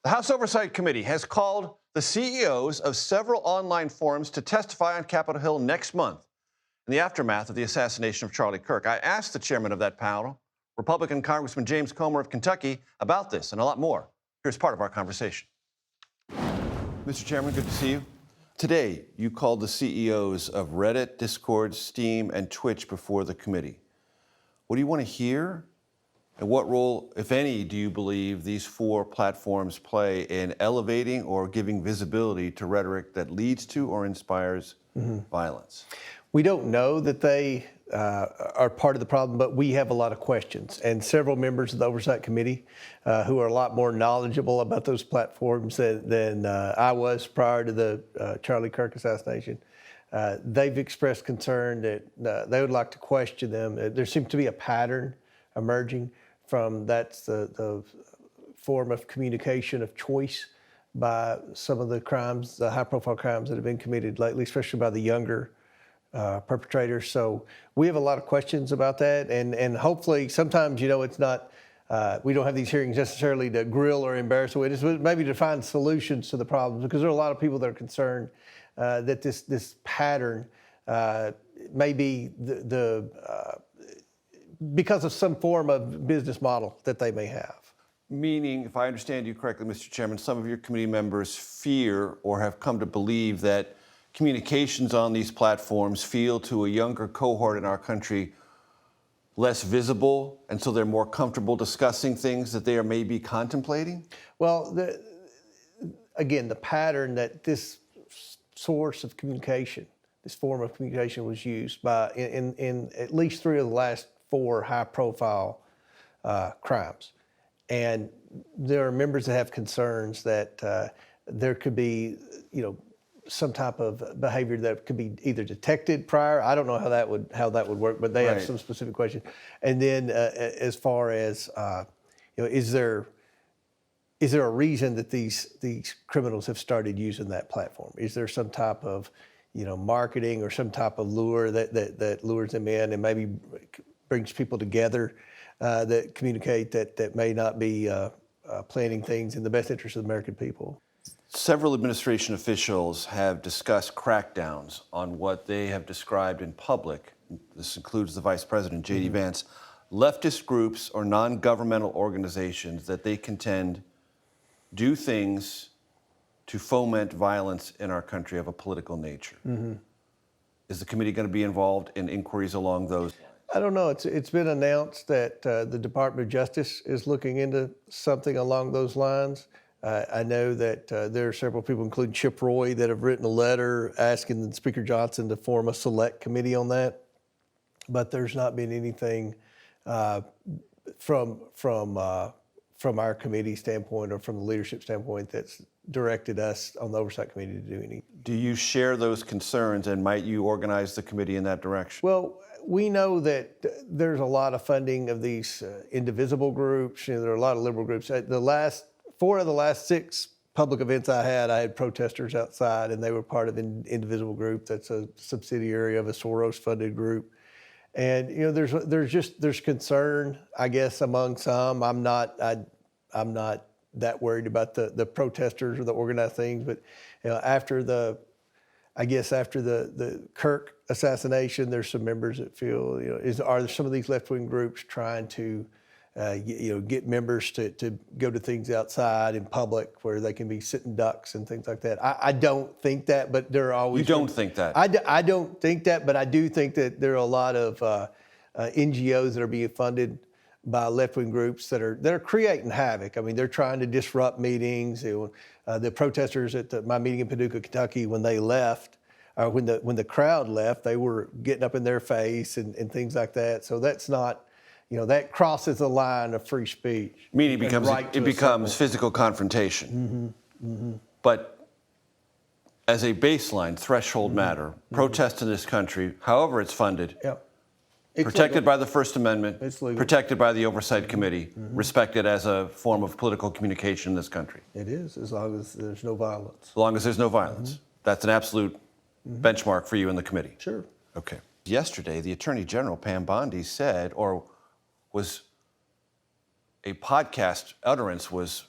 The House Oversight Committee has called the CEOs of several online forums to testify on Capitol Hill next month in the aftermath of the assassination of Charlie Kirk. I asked the chairman of that panel, Republican Congressman James Comer of Kentucky, about this and a lot more. Here's part of our conversation. Mr. Chairman, good to see you. Today, you called the CEOs of Reddit, Discord, Steam, and Twitch before the committee. What do you want to hear? And what role, if any, do you believe these four platforms play in elevating or giving visibility to rhetoric that leads to or inspires violence? We don't know that they are part of the problem, but we have a lot of questions. And several members of the Oversight Committee who are a lot more knowledgeable about those platforms than I was prior to the Charlie Kirk assassination. They've expressed concern that they would like to question them. There seems to be a pattern emerging from that's the form of communication of choice by some of the crimes, the high-profile crimes that have been committed lately, especially by the younger perpetrators. So we have a lot of questions about that, and hopefully sometimes, you know, it's not, we don't have these hearings necessarily to grill or embarrass the witness, but maybe to find solutions to the problems, because there are a lot of people that are concerned that this pattern may be because of some form of business model that they may have. Meaning, if I understand you correctly, Mr. Chairman, some of your committee members fear or have come to believe that communications on these platforms feel to a younger cohort in our country less visible, and so they're more comfortable discussing things that they are maybe contemplating? Well, again, the pattern that this source of communication, this form of communication was used by in at least three of the last four high-profile crimes. And there are members that have concerns that there could be, you know, some type of behavior that could be either detected prior. I don't know how that would work, but they have some specific questions. And then as far as, you know, is there a reason that these criminals have started using that platform? Is there some type of, you know, marketing or some type of lure that lures them in and maybe brings people together that communicate that may not be planning things in the best interest of the American people? Several administration officials have discussed crackdowns on what they have described in public. This includes the Vice President, J.D. Vance, leftist groups or non-governmental organizations that they contend do things to foment violence in our country of a political nature. Is the committee going to be involved in inquiries along those lines? I don't know. It's been announced that the Department of Justice is looking into something along those lines. I know that there are several people, including Chip Roy, that have written a letter asking Speaker Johnson to form a select committee on that. But there's not been anything from our committee standpoint or from the leadership standpoint that's directed us on the Oversight Committee to do anything. Do you share those concerns, and might you organize the committee in that direction? Well, we know that there's a lot of funding of these indivisible groups. You know, there are a lot of liberal groups. Four of the last six public events I had protesters outside, and they were part of an indivisible group that's a subsidiary of a Soros-funded group. And you know, there's concern, I guess, among some. I'm not that worried about the protesters or the organized things, but you know, after the Kirk assassination, there's some members that feel, you know, are there some of these left-wing groups trying to get members to go to things outside in public where they can be sitting ducks and things like that. I don't think that, but there are always... You don't think that? I don't think that, but I do think that there are a lot of NGOs that are being funded by left-wing groups that are creating havoc. I mean, they're trying to disrupt meetings. The protesters at my meeting in Paducah, Kentucky, when they left, when the crowd left, they were getting up in their face and things like that. So that's not... You know, that crosses the line of free speech. Meaning it becomes physical confrontation. But as a baseline threshold matter, protest in this country, however it's funded, protected by the First Amendment, protected by the Oversight Committee, respected as a form of political communication in this country. It is, as long as there's no violence. As long as there's no violence. That's an absolute benchmark for you in the committee. Sure. Okay. Yesterday, the Attorney General, Pam Bondi, said, or was a podcast utterance was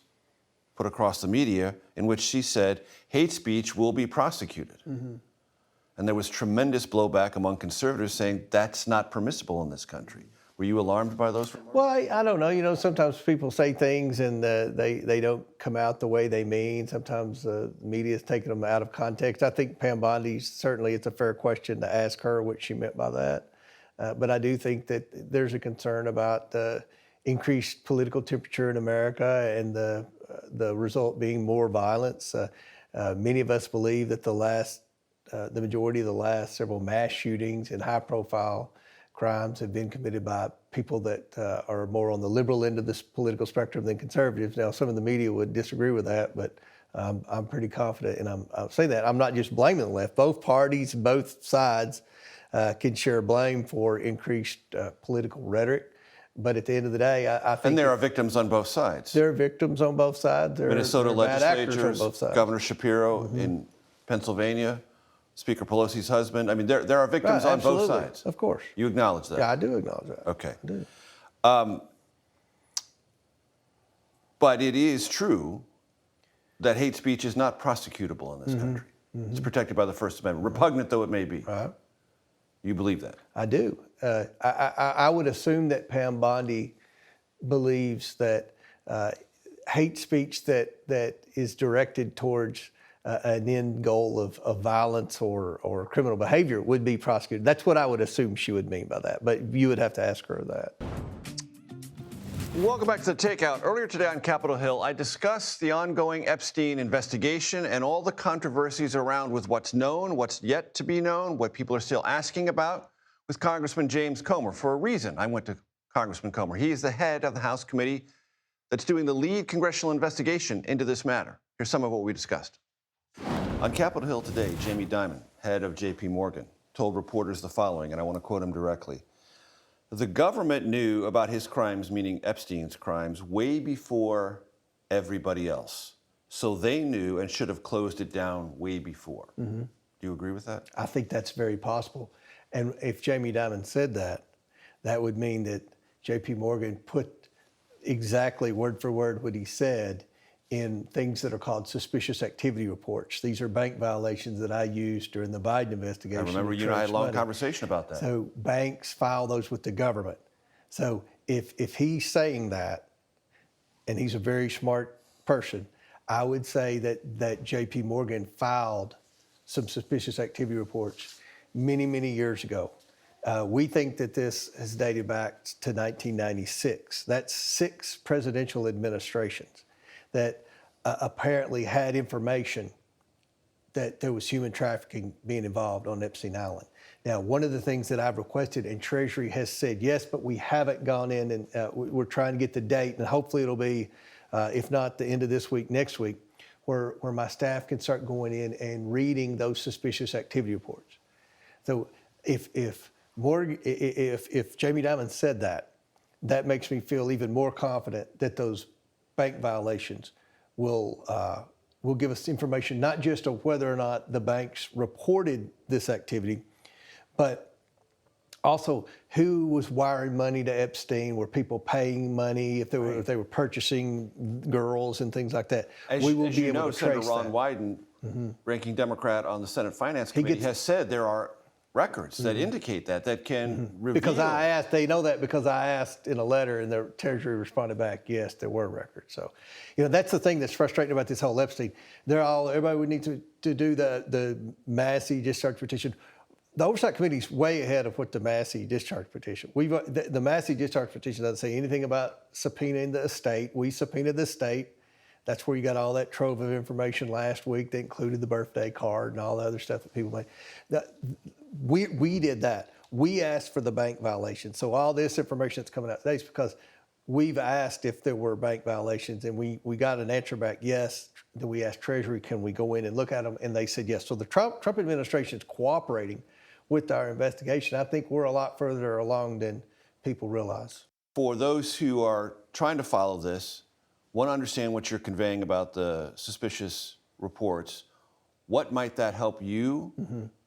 put across the media in which she said hate speech will be prosecuted. And there was tremendous blowback among conservatives saying that's not permissible in this country. Were you alarmed by those remarks? Well, I don't know. You know, sometimes people say things and they don't come out the way they mean. Sometimes the media is taking them out of context. I think Pam Bondi, certainly it's a fair question to ask her what she meant by that. But I do think that there's a concern about the increased political temperature in America and the result being more violence. Many of us believe that the majority of the last several mass shootings and high-profile crimes have been committed by people that are more on the liberal end of this political spectrum than conservatives. Now, some of the media would disagree with that, but I'm pretty confident, and I'll say that. I'm not just blaming the left. Both parties, both sides can share blame for increased political rhetoric. But at the end of the day, I think... And there are victims on both sides. There are victims on both sides. Minnesota there are bad actors legislatures, on both sides. Governor Shapiro in Pennsylvania, Speaker Pelosi's husband. I mean, there are victims on both sides. Of course. You acknowledge that? Yeah, I do acknowledge that. Okay. I do. But it is true that hate speech is not prosecutable in this country. It's protected by the First Amendment, repugnant though it may be. Right. You believe that? I do. I would assume that Pam Bondi believes that hate speech that is directed towards an end goal of violence or criminal behavior would be prosecuted. That's what I would assume she would mean by that, but you would have to ask her that. Welcome back to The Takeout. Earlier today on Capitol Hill, I discussed the ongoing Epstein investigation and all the controversies around with what's known, what's yet to be known, what people are still asking about with Congressman James Comer. For a reason, I went to Congressman Comer. He is the head of the House committee that's doing the lead congressional investigation into this matter. Here's some of what we discussed. On Capitol Hill today, Jamie Dimon, head of J.P. Morgan, told reporters the following, and I want to quote him directly. The government knew about his crimes, meaning Epstein's crimes, way before everybody else. So they knew and should have closed it down way before. Do you agree with that? I think that's very possible. And if Jamie Dimon said that, that would mean that J.P. Morgan put exactly word for word what he said in things that are called suspicious activity reports. These are bank violations that I used during the Biden investigation. I remember you and I had a long conversation about that. So banks file those with the government. So if he's saying that, and he's a very smart person, I would say that J.P. Morgan filed some suspicious activity reports many, many years ago. We think that this has dated back to 1996. That's 6 presidential administrations that apparently had information that there was human trafficking being involved on Epstein Island. Now, one of the things that I've requested, and Treasury has said yes, but we haven't gone in and we're trying to get the date, and hopefully it'll be, if not the end of this week, next week, where my staff can start going in and reading those suspicious activity reports. So if Jamie Dimon said that, that makes me feel even more confident that those bank violations will give us information not just of whether or not the banks reported this activity, but also who was wiring money to Epstein. Were people paying money if they were purchasing girls and things like that? We will be able to trace Senator Ron Wyden, ranking Democrat on the Senate Finance Committee, has said there are records that indicate that can reveal. Because I asked, they know that because I asked in a letter and the Treasury responded back, yes, there were records. So, that's the thing that's frustrating about this whole Epstein. Everybody would need to do the Massey discharge petition. The Oversight Committee is way ahead of what the Massey discharge petition. The Massey discharge petition doesn't say anything about subpoenaing the estate. We subpoenaed the estate. That's where you got all that trove of information last week that included the birthday card and all the other stuff that people made. We did that. We asked for the bank violation. So all this information that's coming out today is because we've asked if there were bank violations, and we got an answer back, yes. Then we asked Treasury, can we go in and look at them? And they said yes. So the Trump administration is cooperating with our investigation. I think we're a lot further along than people realize. For those who are trying to follow this, want to understand what you're conveying about the suspicious reports, what might that help you,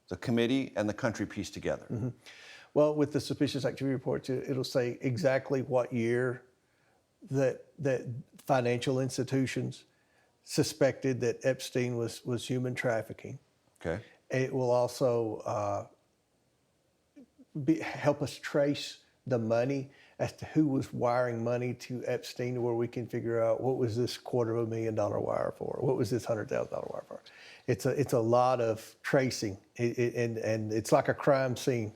the committee, and the country piece together? Well, with the suspicious activity reports, it'll say exactly what year that financial institutions suspected that Epstein was human trafficking. Okay. It will also help us trace the money as to who was wiring money to Epstein, to where we can figure out what was this $250,000 wire for, what was this $100,000 wire for. It's a lot of tracing, and it's like a crime scene,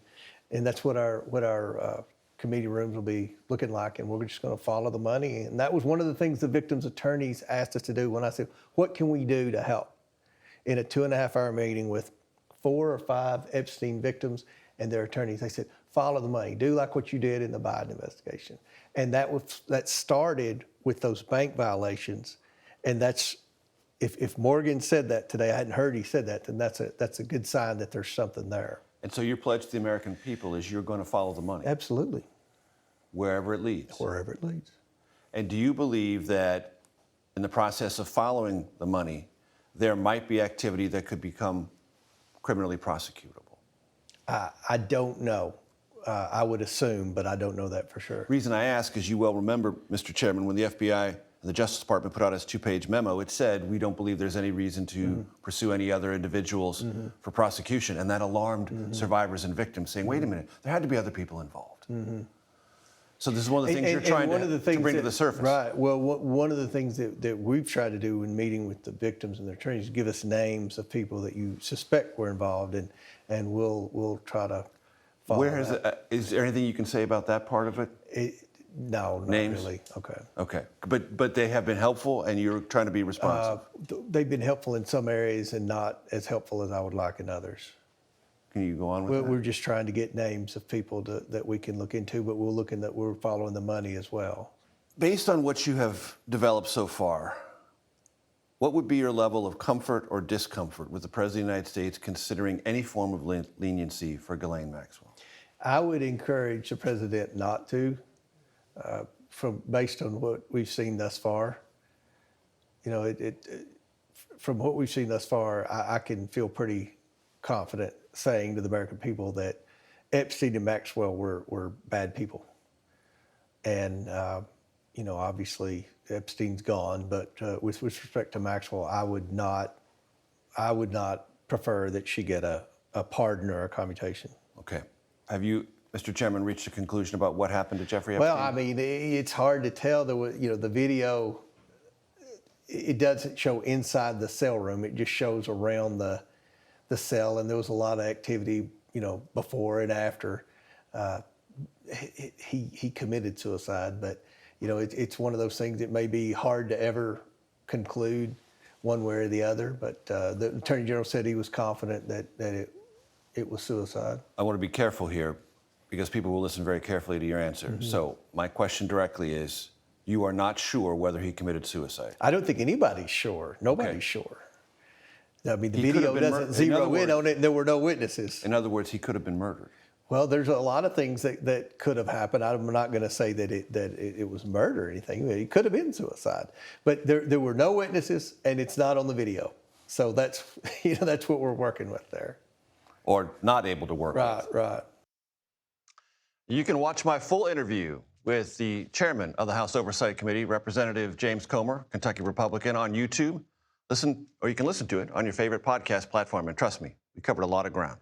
and that's what our committee rooms will be looking like, and we're just going to follow the money. And that was one of the things the victims' attorneys asked us to do when I said, what can we do to help? In a 2.5-hour meeting with 4 or 5 Epstein victims and their attorneys, they said, follow the money, do like what you did in the Biden investigation. And that started with those bank violations. And that's, if Morgan said that today, I hadn't heard he said that, then that's a good sign that there's something there. And so your pledge to the American people is you're going to follow the money? Absolutely. Wherever it leads? Wherever it leads. And do you believe that in the process of following the money, there might be activity that could become criminally prosecutable? I don't know. I would assume, but I don't know that for sure. The reason I ask is you well remember, Mr. Chairman, when the FBI and the Justice Department put out its 2-page memo, it said, we don't believe there's any reason to pursue any other individuals for prosecution. And that alarmed survivors and victims, saying, wait a minute, there had to be other people involved. So this is one of the things you're trying to bring to the surface. Right. Well, one of the things that we've tried to do in meeting with the victims and their attorneys is give us names of people that you suspect were involved, and we'll try to follow Where that. is there anything you can say about that part of it? No, not Names? really. Okay. Okay. But they have been helpful, and you're trying to be responsive. They've been helpful in some areas and not as helpful as I would like in others. Can you go on with that? We're just trying to get names of people that we can look into, but we're following the money as well. Based on what you have developed so far, what would be your level of comfort or discomfort with the President of the United States considering any form of leniency for Ghislaine Maxwell? I would encourage the president not to, based on what we've seen thus far. You know, from what we've seen thus far, I can feel pretty confident saying to the American people that Epstein and Maxwell were bad people. And, you know, obviously Epstein's gone, but with respect to Maxwell, I would not prefer that she get a pardon or a commutation. Okay. Have you, Mr. Chairman, reached a conclusion about what happened to Jeffrey Epstein? Well, I mean, it's hard to tell. The video, it doesn't show inside the cell room. It just shows around the cell, and there was a lot of activity, you know, before and after. He committed suicide, but you know, it's one of those things that may be hard to ever conclude one way or the other. But the Attorney General said he was confident that it was suicide. I want to be careful here because people will listen very carefully to your answer. So my question directly is, you are not sure whether he committed suicide? I don't think anybody's sure. Nobody's Okay. sure. I mean, the He could video have been doesn't in zero other in words- on it, and there were no witnesses. In other words, he could have been murdered. Well, there's a lot of things that could have happened. I'm not going to say that it was murder or anything. It could have been suicide, but there were no witnesses, and it's not on the video. So that's that's what we're working with there. Or not able to work with. Right. You can watch my full interview with the chairman of the House Oversight Committee, Representative James Comer, Kentucky Republican, on YouTube. You can listen to it on your favorite podcast platform. And trust me, we covered a lot of ground.